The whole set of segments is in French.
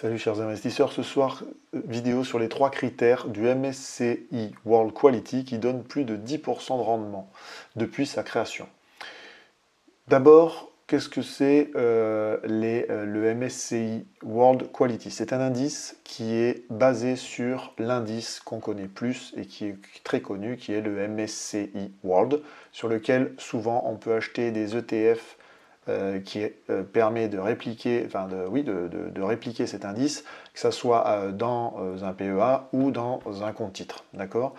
Salut chers investisseurs, ce soir vidéo sur les 3 critères du MSCI World Quality qui donne plus de 10% de rendement depuis sa création. D'abord, qu'est-ce que c'est le MSCI World Quality? C'est un indice qui est basé sur l'indice qu'on connaît plus et qui est très connu, qui est le MSCI World, sur lequel souvent on peut acheter des ETF qui permet de répliquer, de répliquer cet indice, que ce soit dans un PEA ou dans un compte titre. D'accord ?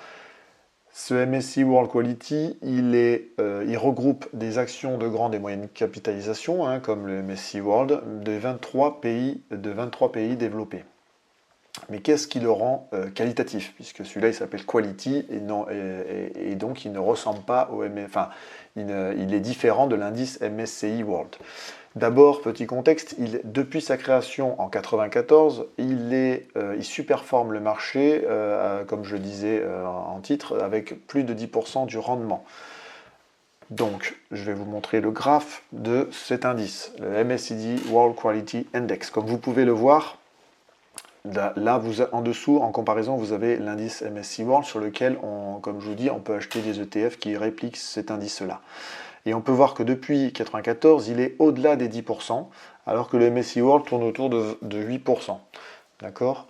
Ce MSCI World Quality, il regroupe des actions de grande et moyenne capitalisation, comme le MSCI World, de 23 pays développés. Mais qu'est-ce qui le rend qualitatif? Puisque celui-là, il s'appelle Quality et donc il ne ressemble pas au il est différent de l'indice MSCI World. D'abord, petit contexte, depuis sa création en 1994, il superforme le marché, comme je le disais en titre, avec plus de 10% du rendement. Donc, je vais vous montrer le graphe de cet indice, le MSCI World Quality Index. Comme vous pouvez le voir, là, en dessous, en comparaison, vous avez l'indice MSCI World sur lequel, comme je vous dis, on peut acheter des ETF qui répliquent cet indice-là. Et on peut voir que depuis 1994, il est au-delà des 10%, alors que le MSCI World tourne autour de 8%. D'accord?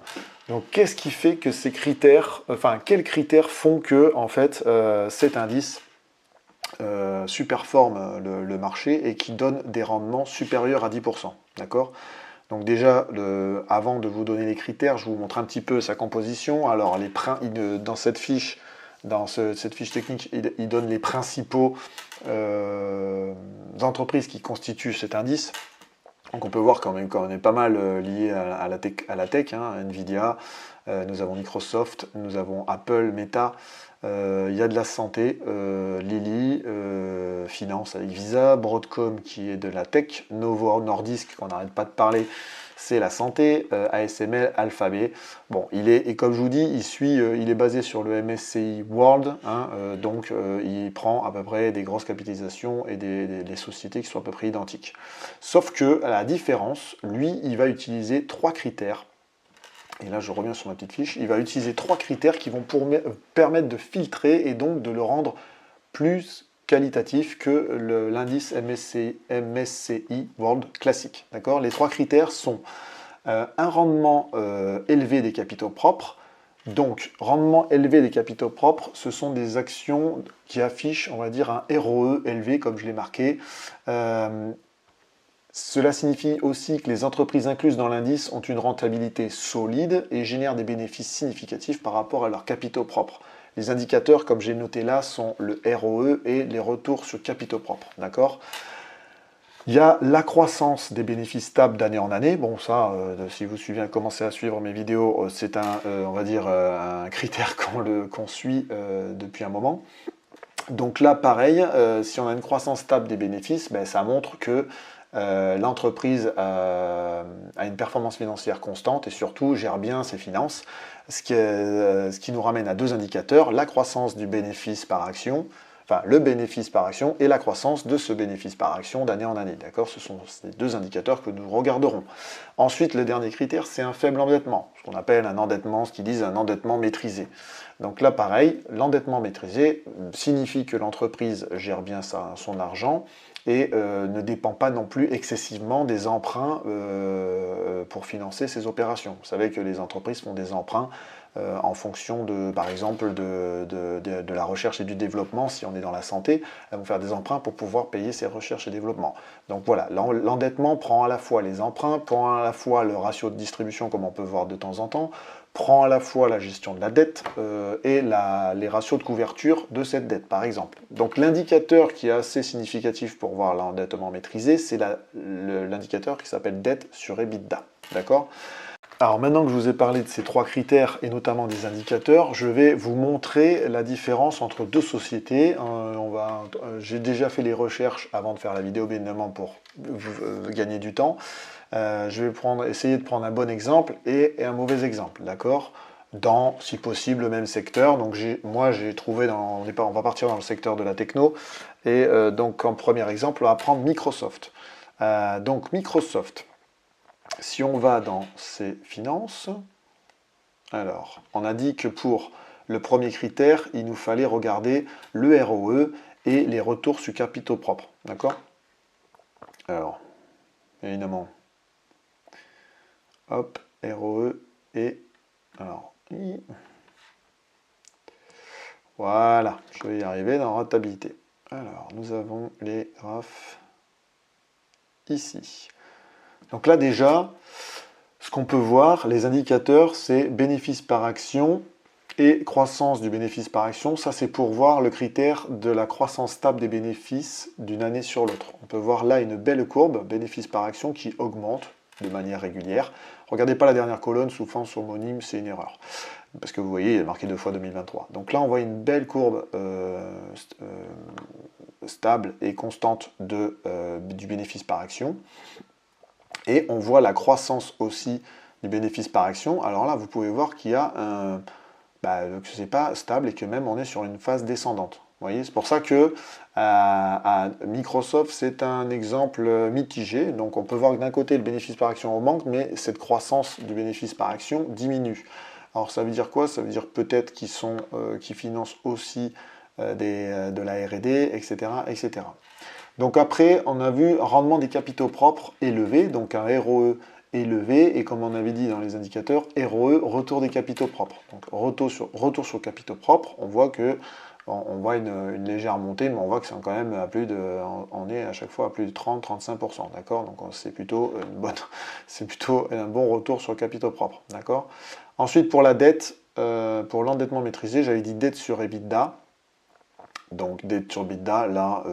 Donc, qu'est-ce qui fait que ces critères, quels critères font que, en fait, cet indice superforme le marché et qui donne des rendements supérieurs à 10%. D'accord? Donc déjà, avant de vous donner les critères, je vous montre un petit peu sa composition. Alors, dans cette fiche, cette fiche technique, il donne les principaux entreprises qui constituent cet indice. Donc on peut voir quand même qu'on est pas mal lié à la tech, Nvidia, nous avons Microsoft, nous avons Apple, Meta, il y a de la santé, Lilly, finance avec Visa, Broadcom qui est de la tech, Novo Nordisk qu'on n'arrête pas de parler, c'est la santé, ASML, Alphabet. Bon, et comme je vous dis, il est basé sur le MSCI World, donc il prend à peu près des grosses capitalisations et des sociétés qui sont à peu près identiques. Sauf que, à la différence, lui, il va utiliser 3 critères. Et là, je reviens sur ma petite fiche. Il va utiliser 3 critères qui vont permettre de filtrer et donc de le rendre plus qualitatif que l'indice MSCI World classique. D'accord ? Les 3 critères sont un rendement élevé des capitaux propres. Donc, rendement élevé des capitaux propres, ce sont des actions qui affichent, on va dire, un ROE élevé, comme je l'ai marqué. Cela signifie aussi que les entreprises incluses dans l'indice ont une rentabilité solide et génèrent des bénéfices significatifs par rapport à leurs capitaux propres. Les indicateurs, comme j'ai noté là, sont le ROE et les retours sur capitaux propres. D'accord ? Il y a la croissance des bénéfices stables d'année en année. Bon, ça, si vous commencez à suivre mes vidéos, c'est un critère qu'on suit depuis un moment. Donc là, pareil, si on a une croissance stable des bénéfices, ça montre que l'entreprise a une performance financière constante et surtout gère bien ses finances, ce qui nous ramène à 2 indicateurs, la croissance du bénéfice par action, le bénéfice par action et la croissance de ce bénéfice par action d'année en année. D'accord ? Ce sont ces 2 indicateurs que nous regarderons. Ensuite, le dernier critère, c'est un faible endettement, ce qu'on appelle un endettement, ce qu'ils disent un endettement maîtrisé. Donc là, pareil, l'endettement maîtrisé signifie que l'entreprise gère bien son argent et ne dépend pas non plus excessivement des emprunts pour financer ses opérations. Vous savez que les entreprises font des emprunts en fonction par exemple, de la recherche et du développement. Si on est dans la santé, elles vont faire des emprunts pour pouvoir payer ces recherches et développements. Donc voilà, l'endettement prend à la fois les emprunts, prend à la fois le ratio de distribution, comme on peut voir de temps en temps, prend à la fois la gestion de la dette et les ratios de couverture de cette dette, par exemple. Donc l'indicateur qui est assez significatif pour voir l'endettement maîtrisé, c'est l'indicateur qui s'appelle dette sur EBITDA. D'accord ? Alors maintenant que je vous ai parlé de ces 3 critères et notamment des indicateurs, je vais vous montrer la différence entre 2 sociétés. J'ai déjà fait les recherches avant de faire la vidéo, bien évidemment, pour gagner du temps. Je vais essayer de prendre un bon exemple et un mauvais exemple, d'accord ? Dans, si possible, le même secteur. Donc moi j'ai trouvé, on va partir dans le secteur de la techno, et donc en premier exemple, on va prendre Microsoft. Donc Microsoft, Si on va dans ces finances, alors, on a dit que pour le premier critère, il nous fallait regarder le ROE et les retours sur capitaux propres. D'accord? Alors, évidemment, hop, ROE et... Alors, voilà, je vais y arriver dans rentabilité. Alors, nous avons les graphes ici. Donc là, déjà, ce qu'on peut voir, les indicateurs, c'est bénéfice par action et croissance du bénéfice par action. Ça, c'est pour voir le critère de la croissance stable des bénéfices d'une année sur l'autre. On peut voir là une belle courbe, bénéfice par action, qui augmente de manière régulière. Regardez pas la dernière colonne, sous homonyme, c'est une erreur. Parce que vous voyez, il est marqué 2 fois 2023. Donc là, on voit une belle courbe stable et constante du bénéfice par action. Et on voit la croissance aussi du bénéfice par action. Alors là, vous pouvez voir qu'il y a que ce n'est pas stable et que même on est sur une phase descendante. Vous voyez, c'est pour ça que à Microsoft, c'est un exemple mitigé. Donc on peut voir que d'un côté, le bénéfice par action augmente, mais cette croissance du bénéfice par action diminue. Alors ça veut dire quoi? Ça veut dire peut-être qu'ils financent aussi de la R&D, etc., etc. Donc après, on a vu rendement des capitaux propres élevé, donc un ROE élevé, et comme on avait dit dans les indicateurs, ROE, retour des capitaux propres. Donc retour sur capitaux propres, on voit une légère montée, mais on voit que c'est quand même on est à chaque fois à plus de 30-35%, d'accord? Donc c'est plutôt un bon retour sur capitaux propres, d'accord? Ensuite, pour la dette, pour l'endettement maîtrisé, j'avais dit dette sur EBITDA. Donc dette sur EBITDA, là,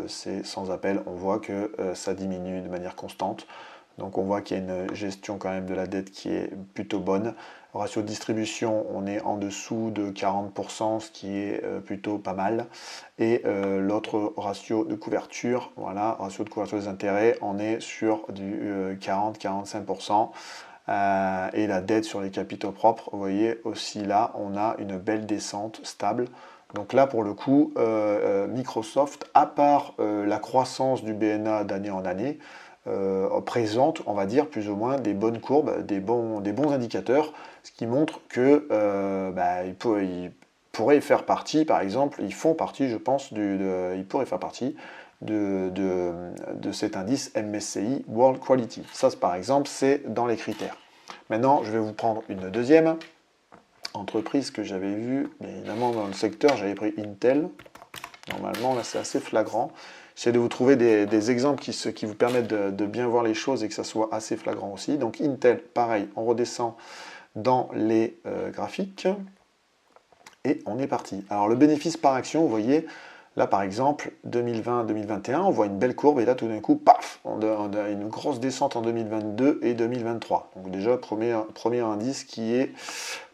c'est sans appel, on voit que ça diminue de manière constante. Donc on voit qu'il y a une gestion quand même de la dette qui est plutôt bonne. Ratio de distribution, on est en dessous de 40%, ce qui est plutôt pas mal. Et l'autre ratio de couverture, voilà, ratio de couverture des intérêts, on est sur du 40-45%. Et la dette sur les capitaux propres, vous voyez aussi là, on a une belle descente stable. Donc là, pour le coup, Microsoft, à part la croissance du BNA d'année en année, présente, on va dire, plus ou moins des bonnes courbes, des bons indicateurs, ce qui montre que ils pourraient faire partie, par exemple, ils font partie, je pense, ils pourraient faire partie de cet indice MSCI World Quality. Ça, par exemple, c'est dans les critères. Maintenant, je vais vous prendre une deuxième entreprise que j'avais vue, mais évidemment dans le secteur, j'avais pris Intel. Normalement, là, c'est assez flagrant. J'essaie de vous trouver des exemples qui vous permettent de bien voir les choses et que ça soit assez flagrant aussi. Donc Intel, pareil, on redescend dans les graphiques et on est parti. Alors le bénéfice par action, vous voyez, là par exemple, 2020-2021, on voit une belle courbe et là tout d'un coup, paf, on a une grosse descente en 2022 et 2023. Donc déjà, premier indice qui est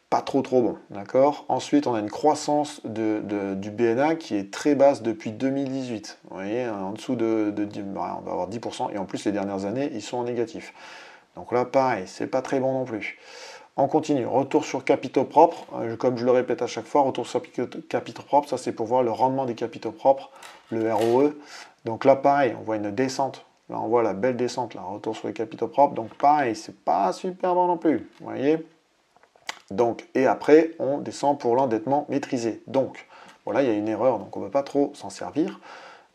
pas trop bon, d'accord? Ensuite, on a une croissance du BNA qui est très basse depuis 2018. Vous voyez, en dessous on va avoir 10%, et en plus, les dernières années, ils sont en négatif. Donc là, pareil, c'est pas très bon non plus. On continue, retour sur capitaux propres, comme je le répète à chaque fois, retour sur capitaux propres, ça c'est pour voir le rendement des capitaux propres, le ROE. Donc là, pareil, on voit une descente. Là, on voit la belle descente, là, retour sur les capitaux propres. Donc pareil, c'est pas super bon non plus, vous voyez? Donc, et après, on descend pour l'endettement maîtrisé. Donc, voilà, il y a une erreur, donc on ne peut pas trop s'en servir.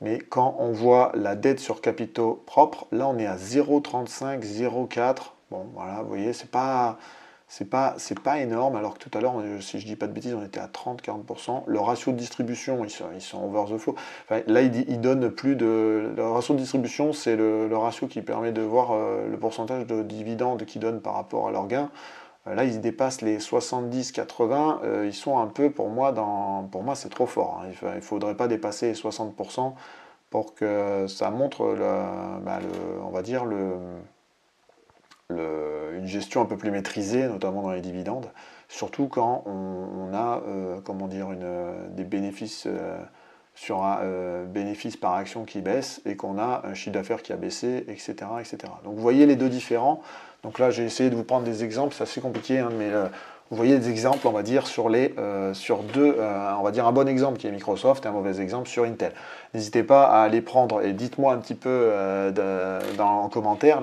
Mais quand on voit la dette sur capitaux propres, là, on est à 0,35, 0,4. Bon, voilà, vous voyez, c'est pas énorme, alors que tout à l'heure, si je ne dis pas de bêtises, on était à 30-40%. Le ratio de distribution, ils sont over the flow. Enfin, là, il donne plus de... Le ratio de distribution, c'est le ratio qui permet de voir le pourcentage de dividendes qu'ils donnent par rapport à leurs gains. Là, ils dépassent les 70-80, ils sont un peu, pour moi, c'est trop fort. Hein. Il ne faudrait pas dépasser les 60% pour que ça montre, on va dire, une gestion un peu plus maîtrisée, notamment dans les dividendes, surtout quand on a, des bénéfices sur un bénéfice par action qui baisse et qu'on a un chiffre d'affaires qui a baissé, etc., etc. Donc vous voyez les deux différents. Donc là, j'ai essayé de vous prendre des exemples, c'est assez compliqué, hein, mais vous voyez des exemples, on va dire, sur deux, on va dire un bon exemple qui est Microsoft et un mauvais exemple sur Intel. N'hésitez pas à les prendre et dites-moi un petit peu en commentaire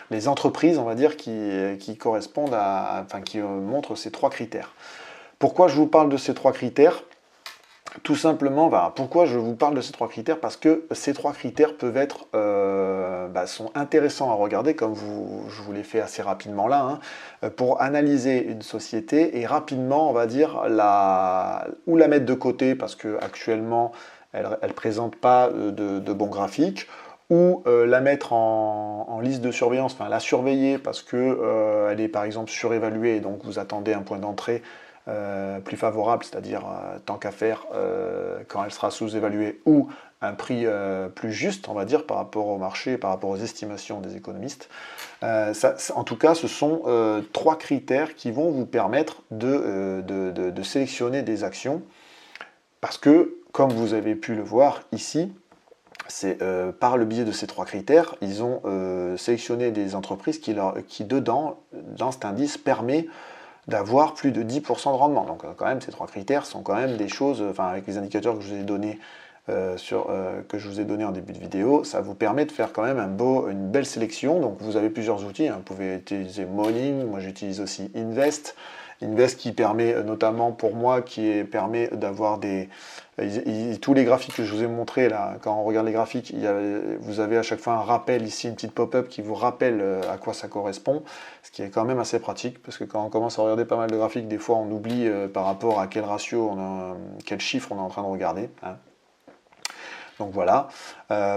les entreprises, on va dire, qui correspondent enfin, qui montrent ces 3 critères. Pourquoi je vous parle de ces 3 critères? Tout simplement, pourquoi je vous parle de ces 3 critères? Parce que ces 3 critères peuvent être, sont intéressants à regarder, comme je vous l'ai fait assez rapidement là, pour analyser une société et rapidement, on va dire, ou la mettre de côté parce qu'actuellement, elle ne présente pas de bons graphiques, ou la mettre en liste de surveillance, enfin la surveiller parce qu'elle est par exemple surévaluée et donc vous attendez un point d'entrée plus favorable, c'est-à-dire tant qu'à faire quand elle sera sous-évaluée, ou un prix plus juste, on va dire, par rapport au marché, par rapport aux estimations des économistes. En tout cas, ce sont 3 critères qui vont vous permettre de sélectionner des actions, parce que, comme vous avez pu le voir ici, c'est par le biais de ces 3 critères, ils ont sélectionné des entreprises qui dedans, dans cet indice, permet d'avoir plus de 10% de rendement. Donc quand même, ces 3 critères sont quand même des choses, avec les indicateurs que je vous ai donnés en début de vidéo, ça vous permet de faire quand même une belle sélection. Donc vous avez plusieurs outils, vous pouvez utiliser Morning, moi j'utilise aussi Invest. Invest qui permet notamment pour moi, permet d'avoir tous les graphiques que je vous ai montrés là, quand on regarde les graphiques, vous avez à chaque fois un rappel ici, une petite pop-up qui vous rappelle à quoi ça correspond, ce qui est quand même assez pratique, parce que quand on commence à regarder pas mal de graphiques, des fois on oublie par rapport à quel ratio, quel chiffre on est en train de regarder. Donc voilà,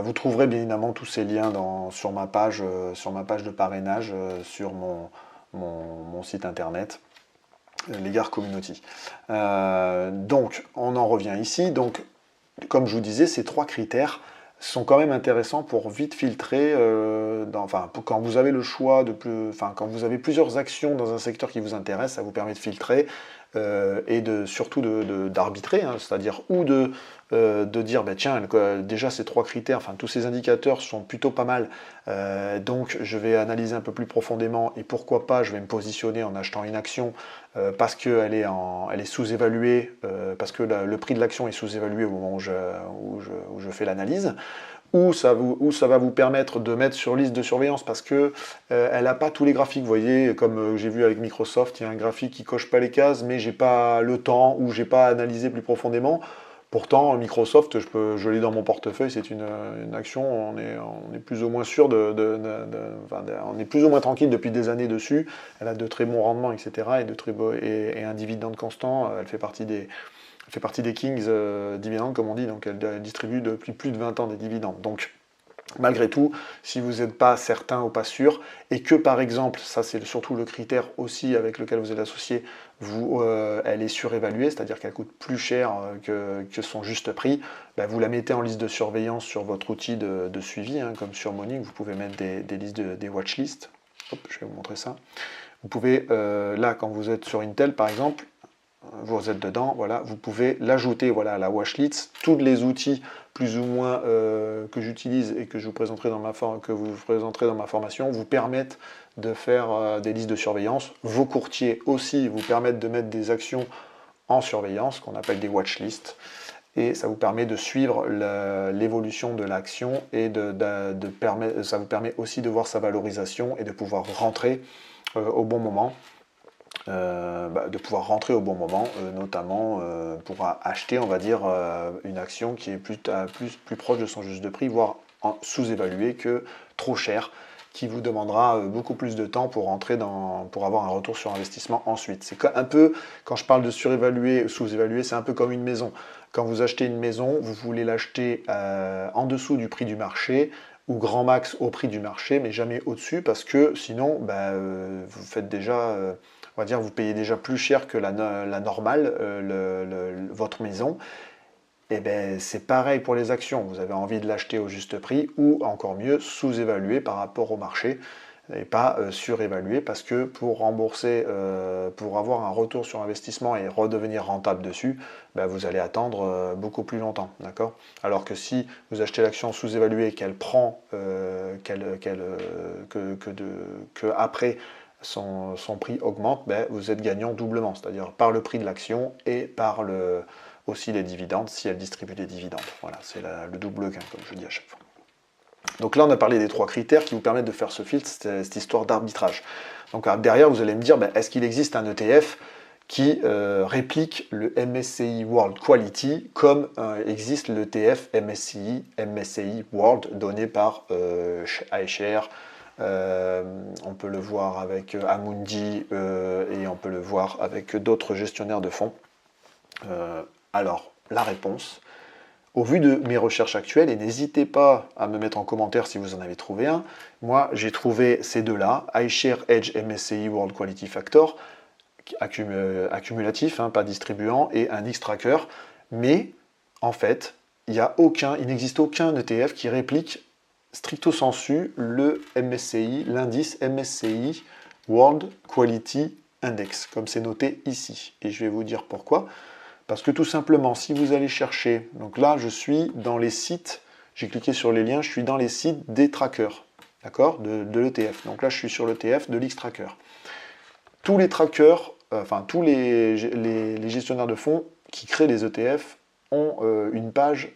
vous trouverez bien évidemment tous ces liens sur ma page de parrainage sur mon site internet. L'Egard Community. Donc, on en revient ici. Donc, comme je vous disais, ces 3 critères sont quand même intéressants pour vite filtrer, quand vous avez le choix quand vous avez plusieurs actions dans un secteur qui vous intéresse, ça vous permet de filtrer et surtout d'arbitrer, c'est-à-dire ou de dire, tiens, déjà ces 3 critères, tous ces indicateurs sont plutôt pas mal, donc je vais analyser un peu plus profondément et pourquoi pas, je vais me positionner en achetant une action parce qu'elle est sous-évaluée, parce que le prix de l'action est sous-évalué au moment où je fais l'analyse, ou ça va vous permettre de mettre sur liste de surveillance parce que elle n'a pas tous les graphiques. Vous voyez, comme j'ai vu avec Microsoft, il y a un graphique qui coche pas les cases, mais j'ai pas le temps ou j'ai pas analysé plus profondément. Pourtant, Microsoft, je l'ai dans mon portefeuille, c'est une action, on est plus ou moins sûr on est plus ou moins tranquille depuis des années dessus. Elle a de très bons rendements, etc. et un dividende constant. Elle fait partie des Kings dividendes, comme on dit, donc elle distribue depuis plus de 20 ans des dividendes. Donc, malgré tout, si vous n'êtes pas certain ou pas sûr, et que par exemple, ça c'est surtout le critère aussi avec lequel vous êtes associé, elle est surévaluée, c'est-à-dire qu'elle coûte plus cher que son juste prix, vous la mettez en liste de surveillance sur votre outil de suivi, comme sur Morning, vous pouvez mettre des listes des watchlists. Hop, je vais vous montrer ça. Vous pouvez, là, quand vous êtes sur Intel par exemple, vous êtes dedans, voilà, vous pouvez l'ajouter à la watchlist. Tous les outils plus ou moins que j'utilise et que vous présenterez dans ma formation vous permettent de faire des listes de surveillance. Vos courtiers aussi vous permettent de mettre des actions en surveillance, qu'on appelle des watchlists. Et ça vous permet de suivre l'évolution de l'action et ça vous permet aussi de voir sa valorisation et de pouvoir rentrer au bon moment. Notamment pour acheter, on va dire, une action qui est plus proche de son juste de prix, voire sous-évaluée que trop cher, qui vous demandera beaucoup plus de temps pour avoir un retour sur investissement ensuite. C'est un peu, quand je parle de surévaluer, sous-évaluer, c'est un peu comme une maison. Quand vous achetez une maison, vous voulez l'acheter en dessous du prix du marché, ou grand max au prix du marché, mais jamais au-dessus, parce que sinon, vous faites déjà... on va dire vous payez déjà plus cher que la normale, votre maison. Et c'est pareil pour les actions. Vous avez envie de l'acheter au juste prix ou encore mieux sous-évalué par rapport au marché et pas surévalué parce que pour rembourser, pour avoir un retour sur investissement et redevenir rentable dessus, vous allez attendre beaucoup plus longtemps, d'accord? Alors que si vous achetez l'action sous-évaluée et qu'elle prend, que après son prix augmente, vous êtes gagnant doublement, c'est-à-dire par le prix de l'action et par aussi les dividendes, si elle distribue des dividendes. Voilà, c'est le double gain, comme je dis à chaque fois. Donc là, on a parlé des 3 critères qui vous permettent de faire ce filtre, cette histoire d'arbitrage. Donc derrière, vous allez me dire, est-ce qu'il existe un ETF qui réplique le MSCI World Quality comme existe l'ETF MSCI World donné par iShares. On peut le voir avec Amundi et on peut le voir avec d'autres gestionnaires de fonds. Alors, la réponse, au vu de mes recherches actuelles, et n'hésitez pas à me mettre en commentaire si vous en avez trouvé un, moi j'ai trouvé ces deux-là, iShares Edge MSCI World Quality Factor, accumulatif, pas distribuant, et un X-Tracker, mais en fait, il n'existe aucun ETF qui réplique stricto sensu le MSCI, l'indice MSCI World Quality Index, comme c'est noté ici. Et je vais vous dire pourquoi. Parce que tout simplement, si vous allez chercher, donc là je suis dans les sites, j'ai cliqué sur les liens, je suis dans les sites des trackers, d'accord, de l'ETF. Donc là je suis sur l'ETF de l'X-Tracker. Tous les trackers, tous les gestionnaires de fonds qui créent des ETF ont une page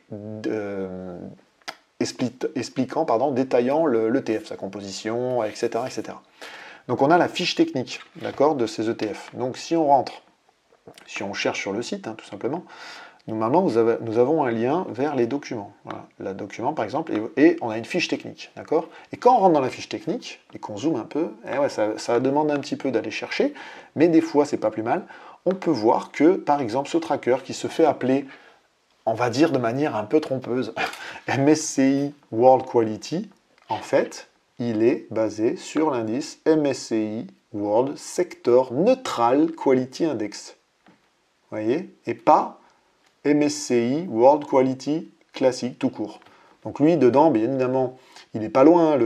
détaillant l'ETF, sa composition, etc., etc. Donc on a la fiche technique, d'accord, de ces ETF. Donc si on cherche sur le site, tout simplement, normalement nous avons un lien vers les documents. Voilà, le document par exemple, et on a une fiche technique, d'accord. Et quand on rentre dans la fiche technique, et qu'on zoome un peu, ça demande un petit peu d'aller chercher, mais des fois c'est pas plus mal, on peut voir que, par exemple, ce tracker qui se fait appeler, on va dire de manière un peu trompeuse, MSCI World Quality, en fait, il est basé sur l'indice MSCI World Sector Neutral Quality Index. Vous voyez? Et pas MSCI World Quality Classique tout court. Donc lui, dedans, bien évidemment, il n'est pas loin,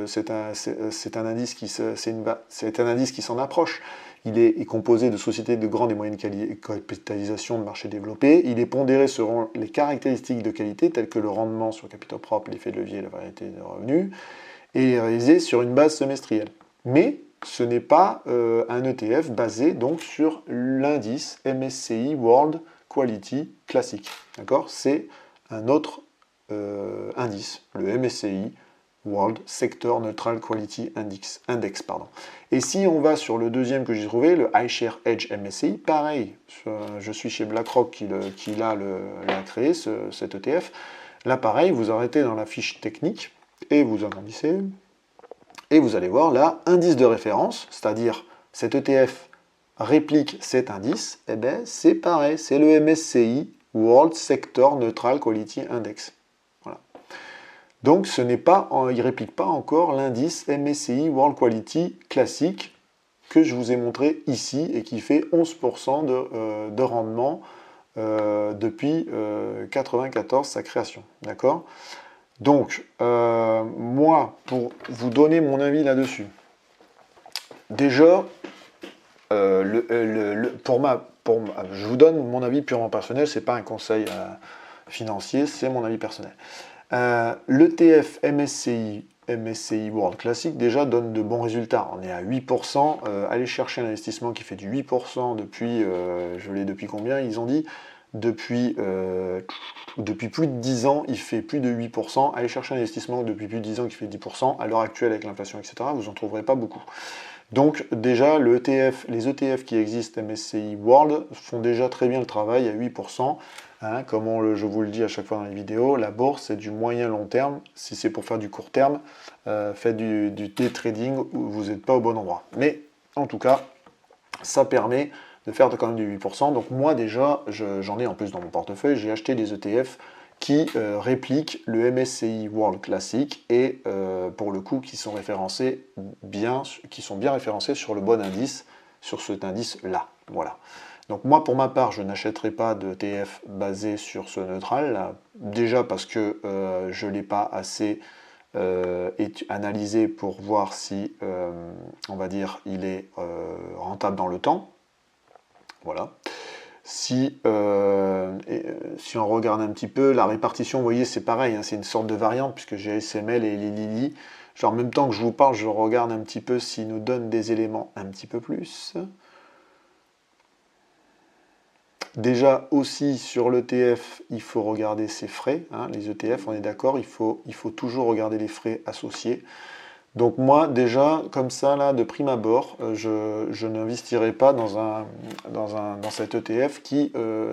c'est un indice qui s'en approche. Il est composé de sociétés de grande et moyenne capitalisation de marchés développés. Il est pondéré selon les caractéristiques de qualité telles que le rendement sur capitaux propres, l'effet de levier, la variété de revenus, et réalisé sur une base semestrielle. Mais ce n'est pas un ETF basé donc sur l'indice MSCI World Quality classique. D'accord? C'est un autre indice, le MSCI World Sector Neutral Quality Index. Et si on va sur le deuxième que j'ai trouvé, le iShares Edge MSCI, pareil, je suis chez BlackRock qui l'a créé, cet ETF. Là, pareil, vous arrêtez dans la fiche technique et vous agrandissez. Et vous allez voir là, indice de référence, c'est-à-dire cet ETF réplique cet indice, et bien c'est pareil, c'est le MSCI World Sector Neutral Quality Index. Voilà. Donc il ne réplique pas encore l'indice MSCI World Quality classique que je vous ai montré ici et qui fait 11% de rendement depuis 1994, sa création. D'accord ? Donc, moi, pour vous donner mon avis là-dessus, déjà, je vous donne mon avis purement personnel, c'est pas un conseil financier, c'est mon avis personnel. L'ETF MSCI World Classic déjà donne de bons résultats. On est à 8%. Allez chercher un investissement qui fait du 8% depuis, je l'ai depuis combien, ils ont dit depuis plus de 10 ans, il fait plus de 8%. Allez chercher un investissement depuis plus de 10 ans qui fait 10%. À l'heure actuelle, avec l'inflation, etc., vous n'en trouverez pas beaucoup. Donc déjà, les ETF qui existent, MSCI World, font déjà très bien le travail à 8%. Comme je vous le dis à chaque fois dans les vidéos, la bourse, c'est du moyen-long terme. Si c'est pour faire du court terme, faites du day trading où vous n'êtes pas au bon endroit. Mais en tout cas, ça permet de faire quand même du 8%. Donc moi déjà, j'en ai en plus dans mon portefeuille, j'ai acheté des ETF qui répliquent le MSCI World Classic et pour le coup qui sont bien référencés sur le bon indice, sur cet indice-là. Voilà. Donc moi pour ma part, je n'achèterai pas de ETF basé sur ce neutral, là, déjà parce que je ne l'ai pas assez analysé pour voir si, on va dire, il est rentable dans le temps. Voilà. Si on regarde un petit peu, la répartition, vous voyez, c'est pareil, c'est une sorte de variante, puisque j'ai SML et Lilili. Genre, en même temps que je vous parle, je regarde un petit peu s'il nous donne des éléments un petit peu plus. Déjà aussi sur l'ETF, il faut regarder ses frais. Hein, les ETF, on est d'accord, il faut toujours regarder les frais associés. Donc moi, déjà, comme ça, là, de prime abord, je n'investirai pas dans cet ETF qui,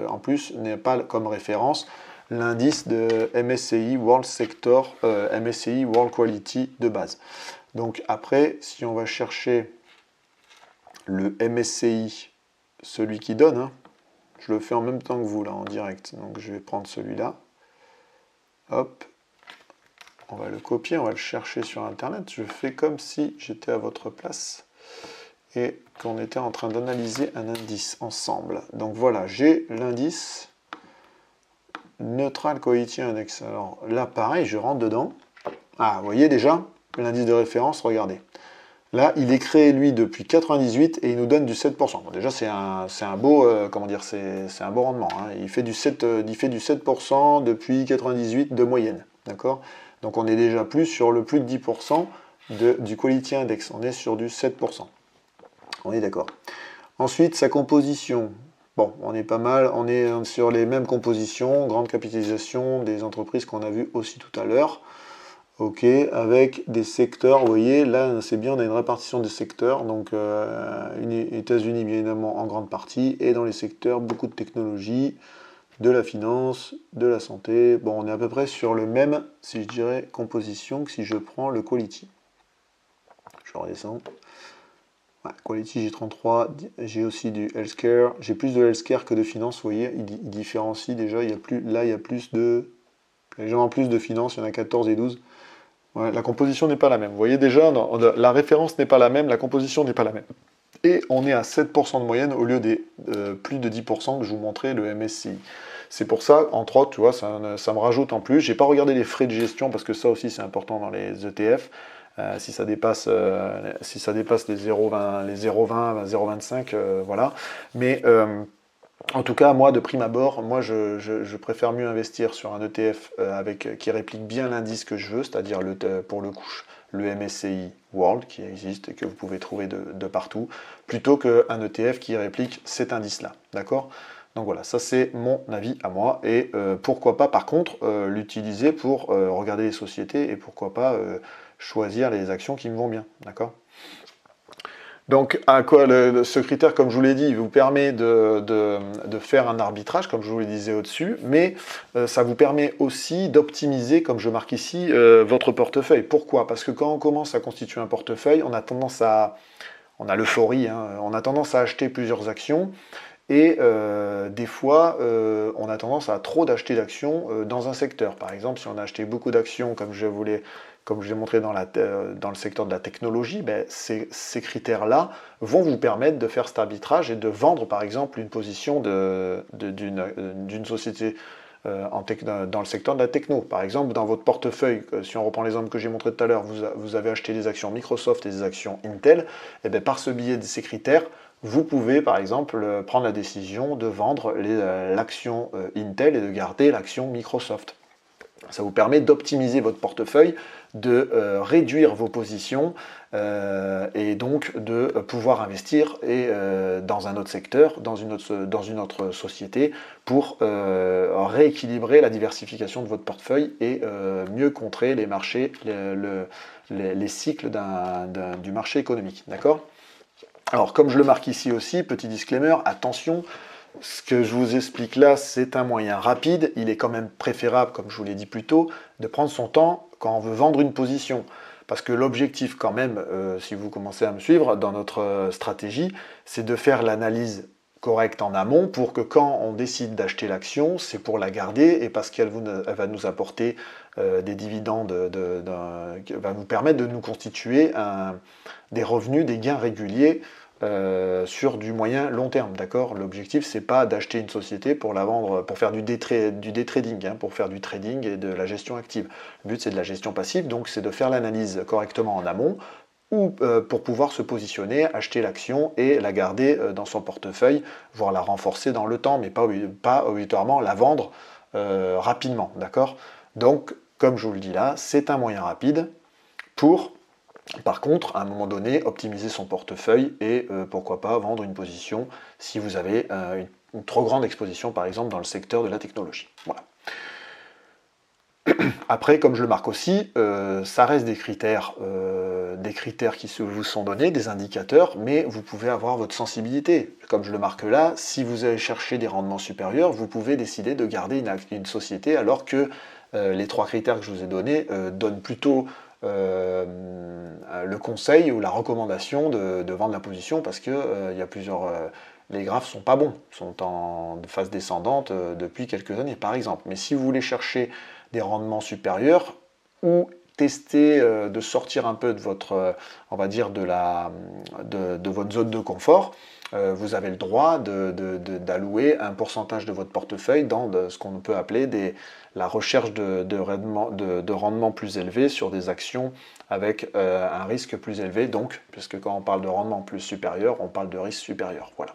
en plus, n'est pas comme référence l'indice de MSCI World Sector, MSCI World Quality de base. Donc après, si on va chercher le MSCI, celui qui donne, hein, je le fais en même temps que vous, là, en direct. Donc je vais prendre celui-là. Hop. On va le copier, on va le chercher sur Internet. Je fais comme si j'étais à votre place et qu'on était en train d'analyser un indice ensemble. Donc voilà, j'ai l'indice Neutral Quality Index. Alors là, pareil, je rentre dedans. Ah, vous voyez déjà, l'indice de référence, regardez. Là, il est créé, lui, depuis 98 et il nous donne du 7%. Bon, déjà, c'est un beau, comment dire, c'est un beau rendement. Hein. Il fait du 7% depuis 98 de moyenne. D'accord? Donc, on est déjà plus sur le plus de 10% du Quality Index. On est sur du 7%. On est d'accord. Ensuite, sa composition. Bon, on est pas mal. On est sur les mêmes compositions. Grande capitalisation des entreprises qu'on a vues aussi tout à l'heure. Ok, avec des secteurs, vous voyez, là c'est bien, on a une répartition des secteurs, donc États-Unis bien évidemment en grande partie, et dans les secteurs, beaucoup de technologie, de la finance, de la santé. Bon, on est à peu près sur le même, si je dirais, composition que si je prends le Quality. Je redescends. Ouais, Quality, j'ai 33, j'ai aussi du Healthcare, j'ai plus de Healthcare que de finance, vous voyez, il différencie déjà, il y a plus de, légèrement plus de finance, il y en a 14 et 12. Ouais, la composition n'est pas la même. Vous voyez déjà, la référence n'est pas la même, la composition n'est pas la même. Et on est à 7% de moyenne au lieu des plus de 10% que je vous montrais le MSCI. C'est pour ça, entre autres, tu vois, ça me rajoute en plus. J'ai pas regardé les frais de gestion parce que ça aussi c'est important dans les ETF. Si ça dépasse les 0,20, les 0,20, 0,25, voilà. Mais en tout cas, moi, de prime abord, moi, je préfère mieux investir sur un ETF qui réplique bien l'indice que je veux, c'est-à-dire pour le coup, le MSCI World qui existe et que vous pouvez trouver de partout, plutôt qu'un ETF qui réplique cet indice-là. D'accord? Donc voilà, ça c'est mon avis à moi. Et pourquoi pas, par contre, l'utiliser pour regarder les sociétés et pourquoi pas choisir les actions qui me vont bien. D'accord? Donc, ce critère, comme je vous l'ai dit, vous permet de faire un arbitrage, comme je vous le disais au-dessus, mais ça vous permet aussi d'optimiser, comme je marque ici, votre portefeuille. Pourquoi? Parce que quand on commence à constituer un portefeuille, on a l'euphorie, hein, on a tendance à acheter plusieurs actions, et des fois, on a tendance à trop d'acheter d'actions dans un secteur. Par exemple, si on a acheté beaucoup d'actions, comme je l'ai montré dans le secteur de la technologie, ben, ces critères-là vont vous permettre de faire cet arbitrage et de vendre, par exemple, une position d'une société dans le secteur de la techno. Par exemple, dans votre portefeuille, si on reprend l'exemple que j'ai montré tout à l'heure, vous avez acheté des actions Microsoft et des actions Intel, et bien, par ce biais de ces critères, vous pouvez par exemple prendre la décision de vendre l'action Intel et de garder l'action Microsoft. Ça vous permet d'optimiser votre portefeuille, de réduire vos positions et donc de pouvoir investir dans un autre secteur, dans une autre société pour rééquilibrer la diversification de votre portefeuille et mieux contrer les marchés, les cycles du marché économique. D'accord ? Alors, comme je le marque ici aussi, petit disclaimer, attention, ce que je vous explique là, c'est un moyen rapide. Il est quand même préférable, comme je vous l'ai dit plus tôt, de prendre son temps quand on veut vendre une position. Parce que l'objectif quand même, si vous commencez à me suivre dans notre stratégie, c'est de faire l'analyse correcte en amont pour que quand on décide d'acheter l'action, c'est pour la garder et parce qu'elle va nous apporter des dividendes, va nous permettre de nous constituer des revenus, des gains réguliers sur du moyen long terme, d'accord? L'objectif, c'est pas d'acheter une société pour la vendre, pour faire du day trading, hein, pour faire du trading et de la gestion active. Le but, c'est de la gestion passive, donc c'est de faire l'analyse correctement en amont, ou pour pouvoir se positionner, acheter l'action et la garder dans son portefeuille, voire la renforcer dans le temps, mais pas obligatoirement la vendre rapidement, d'accord? Donc, comme je vous le dis là, c'est un moyen rapide pour... Par contre, à un moment donné, optimiser son portefeuille et pourquoi pas vendre une position si vous avez une trop grande exposition, par exemple, dans le secteur de la technologie. Voilà. Après, comme je le marque aussi, ça reste des critères qui vous sont donnés, des indicateurs, mais vous pouvez avoir votre sensibilité. Comme je le marque là, si vous allez chercher des rendements supérieurs, vous pouvez décider de garder une société, alors que les 3 critères que je vous ai donnés donnent plutôt le conseil ou la recommandation de vendre la position, parce que y a plusieurs... les graphes sont pas bons, sont en phase descendante depuis quelques années, par exemple. Mais si vous voulez chercher des rendements supérieurs ou tester de sortir un peu de votre, on va dire, de votre zone de confort, vous avez le droit d'allouer un pourcentage de votre portefeuille dans ce qu'on peut appeler la recherche de rendement plus élevé sur des actions avec un risque plus élevé, donc, puisque quand on parle de rendement plus supérieur, on parle de risque supérieur. Voilà.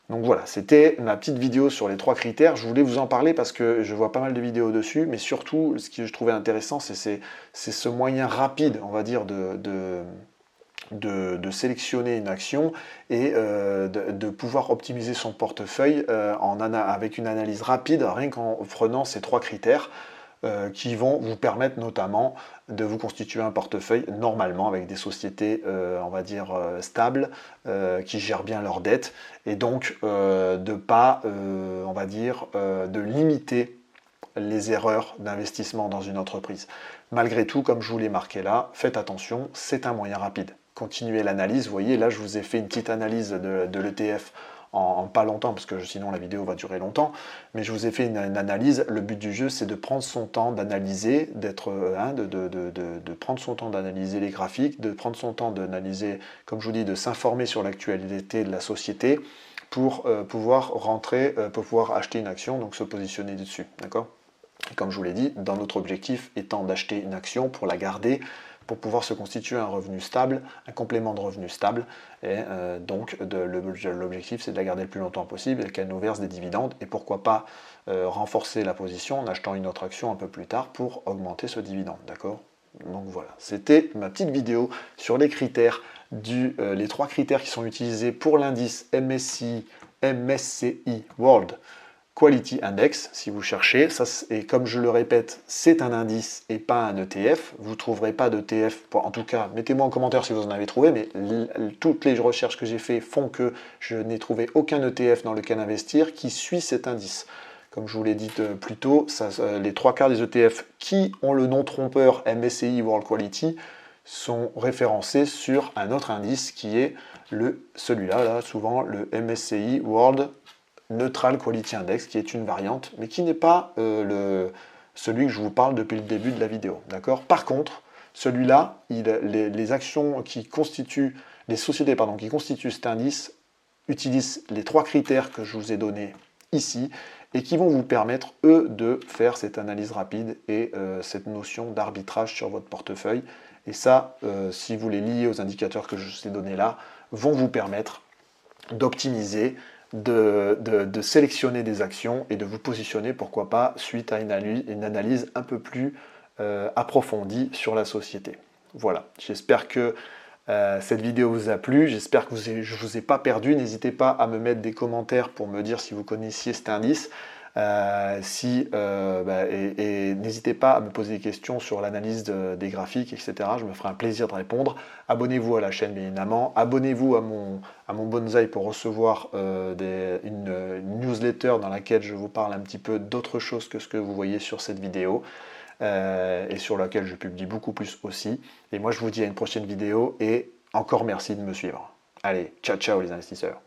Donc voilà, c'était ma petite vidéo sur les 3 critères. Je voulais vous en parler parce que je vois pas mal de vidéos dessus, mais surtout, ce que je trouvais intéressant, c'est ce moyen rapide, on va dire, de sélectionner une action et de pouvoir optimiser son portefeuille avec une analyse rapide, rien qu'en prenant ces 3 critères. Qui vont vous permettre notamment de vous constituer un portefeuille normalement avec des sociétés, on va dire, stables, qui gèrent bien leurs dettes, et donc de pas, on va dire, de limiter les erreurs d'investissement dans une entreprise. Malgré tout, comme je vous l'ai marqué là, faites attention, c'est un moyen rapide. Continuez l'analyse, vous voyez, là je vous ai fait une petite analyse de l'ETF en pas longtemps, parce que sinon la vidéo va durer longtemps, mais je vous ai fait une analyse. Le but du jeu, c'est de prendre son temps d'analyser, de prendre son temps d'analyser les graphiques, de prendre son temps d'analyser, comme je vous dis, de s'informer sur l'actualité de la société pour pouvoir acheter une action, donc se positionner dessus, d'accord? Et comme je vous l'ai dit, dans notre objectif étant d'acheter une action pour la garder, pour pouvoir se constituer un revenu stable, un complément de revenu stable. Et donc l'objectif, c'est de la garder le plus longtemps possible et qu'elle nous verse des dividendes. Et pourquoi pas renforcer la position en achetant une autre action un peu plus tard pour augmenter ce dividende. D'accord? Donc voilà, c'était ma petite vidéo sur les critères, les 3 critères qui sont utilisés pour l'indice MSCI World Quality Index, si vous cherchez, et comme je le répète, c'est un indice et pas un ETF. Vous ne trouverez pas d'ETF, en tout cas, mettez-moi en commentaire si vous en avez trouvé, mais toutes les recherches que j'ai faites font que je n'ai trouvé aucun ETF dans lequel investir qui suit cet indice. Comme je vous l'ai dit plus tôt, les 3 quarts des ETF qui ont le nom trompeur MSCI World Quality sont référencés sur un autre indice qui est celui-là, là, souvent le MSCI World Neutral Quality Index, qui est une variante, mais qui n'est pas celui que je vous parle depuis le début de la vidéo. D'accord? Par contre, celui-là, les actions qui constituent, les sociétés qui constituent cet indice utilisent les 3 critères que je vous ai donnés ici et qui vont vous permettre, eux, de faire cette analyse rapide et cette notion d'arbitrage sur votre portefeuille. Et ça, si vous les liez aux indicateurs que je vous ai donnés là, vont vous permettre d'optimiser, de sélectionner des actions et de vous positionner, pourquoi pas, suite à une analyse un peu plus approfondie sur la société. Voilà, j'espère que cette vidéo vous a plu, j'espère que je ne vous ai pas perdu. N'hésitez pas à me mettre des commentaires pour me dire si vous connaissiez cet indice. Et n'hésitez pas à me poser des questions sur l'analyse des graphiques, etc. Je me ferai un plaisir de répondre. Abonnez-vous à la chaîne, bien évidemment. Abonnez-vous à mon bonsaï pour recevoir une newsletter dans laquelle je vous parle un petit peu d'autre chose que ce que vous voyez sur cette vidéo. Et sur laquelle je publie beaucoup plus aussi. Et moi, je vous dis à une prochaine vidéo et encore merci de me suivre. Allez, ciao ciao les investisseurs.